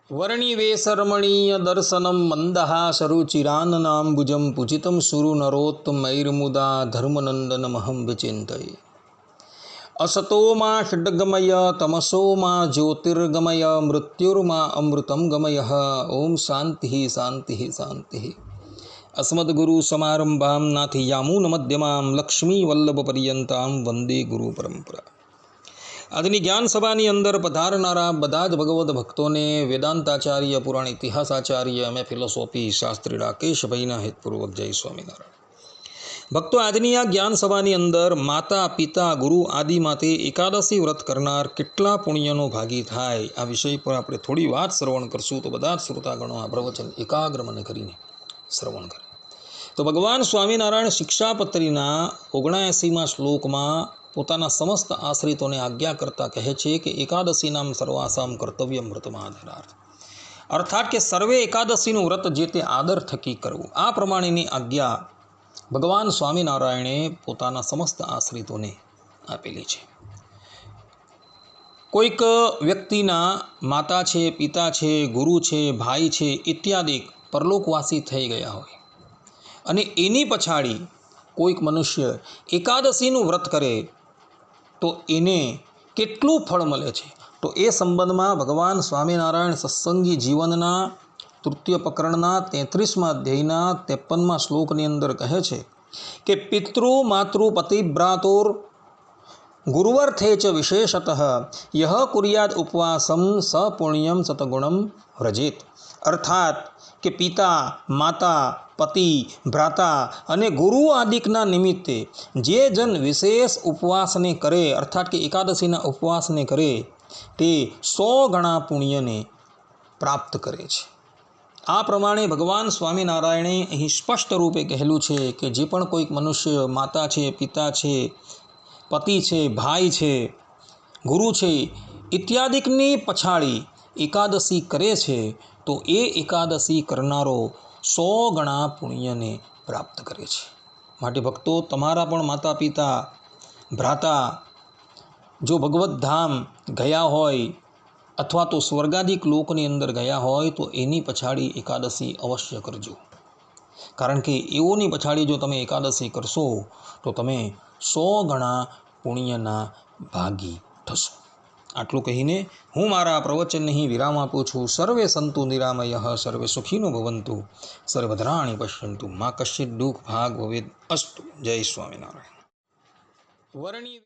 वर्णिवेशरमणीय दर्शनं मन्दहासरुचिराननाम्बुजं पूजितं सुरनरोत्तमैर्मुदा धर्मनन्दनमहं विचिन्तये। असतो मा षड्गमय तमसो मा ज्योतिर्गमय मृत्युर्मा अमृतं गमयः। ओम शांति शांति शांति। अस्मद्गुरुसमारम्भां नाथयामुनमध्यमां लक्ष्मीवल्लभपर्यन्तां वंदे गुरुपरंपरा। આજની જ્ઞાન સભાની અંદર પધારનારા બધા જ ભગવદ્ ભક્તોને વેદાંતાચાર્ય, પુરાણ ઇતિહાસાચાર્ય, અમે ફિલોસોફી શાસ્ત્રી રાકેશભાઈના હેતપૂર્વક જય સ્વામિનારાયણ. ભક્તો, આજની આ જ્ઞાન સભાની અંદર માતા પિતા ગુરુ આદિ માટે એકાદશી વ્રત કરનાર કેટલા પુણ્યનો ભાગી થાય આ વિષય પર આપણે થોડી વાત શ્રવણ કરશું. તો બધા જ શ્રોતાગણો આ પ્રવચન એકાગ્ર મને કરીને શ્રવણ કરે. તો ભગવાન સ્વામિનારાયણ શિક્ષાપત્રીના 79મા શ્લોકમાં પોતાના સમસ્ત આશ્રિતોને આજ્ઞા કરતા કહે છે કે એકાદશી નામ સર્વાસામ કર્તવ્યમ વ્રતમાદરાર્થ, અર્થાત કે સર્વે એકાદશીનું વ્રત જે તે આદર થકી કરવું. આ પ્રમાણેની આજ્ઞા ભગવાન સ્વામિનારાયણે પોતાના સમસ્ત આશ્રિતોને આપેલી છે. કોઈક વ્યક્તિના માતા છે, પિતા છે, ગુરુ છે, ભાઈ છે ઇત્યાદિ પરલોકવાસી થઈ ગયા હોય અને એની પછાડી કોઈક મનુષ્ય એકાદશીનું વ્રત કરે તો એને કેટલું ફળ મળે છે. તો એ સંબંધમાં ભગવાન સ્વામિનારાયણ સત્સંગી જીવનના તૃતીય પ્રકરણના 33મા અધ્યાયના 53મા શ્લોકની અંદર કહે છે કે પિતૃ માતૃ પતિભ્રાતોર ગુરુવર્થે ચ વિશેષતઃ યહ કુર્યાદ ઉપવાસમ સ પુણ્યમ સતગુણમ વ્રજેત. અર્થાત કે પિતા, માતા, પતિ, ભ્રાતા અને ગુરુ આદિકના નિમિત્તે જે જન વિશેષ ઉપવાસને કરે, અર્થાત કે એકાદશીના ઉપવાસને કરે, તે 100 ગણા પુણ્યને પ્રાપ્ત કરે છે. આ પ્રમાણે ભગવાન સ્વામિનારાયણે અહીં સ્પષ્ટ રૂપે કહેલું છે કે જે પણ કોઈક મનુષ્ય માતા છે, પિતા છે, પતિ છે, ભાઈ છે, ગુરુ છે ઇત્યાદિકની પછાડી એકાદશી કરે છે તો એ એકાદશી કરનારો 100 ગણા પુણ્યને પ્રાપ્ત કરે છે. માટે ભક્તો, તમારા પણ માતા પિતા, ભ્રાતા જો ભગવદ્ ધામ ગયા હોય અથવા તો સ્વર્ગાદિક લોકની અંદર ગયા હોય તો એની પછાડી એકાદશી અવશ્ય કરજો. કારણ કે એઓની પછાડી જો તમે એકાદશી કરશો તો તમે 100 ગણા પુણ્યના ભાગી થશો. આટલું કહીને હું મારા પ્રવચનને અહીં વિરામ આપું છું. સર્વે સંતુ નિરામયઃ, સર્વે સુખીનો ભવંતુ, સર્વભદ્રાણિ પશ્યન્તુ, મા કશ્ચિદ દુઃખ ભાગ ભવેદ અસ્તુ. જય સ્વામિનારાયણ. વર્ણિ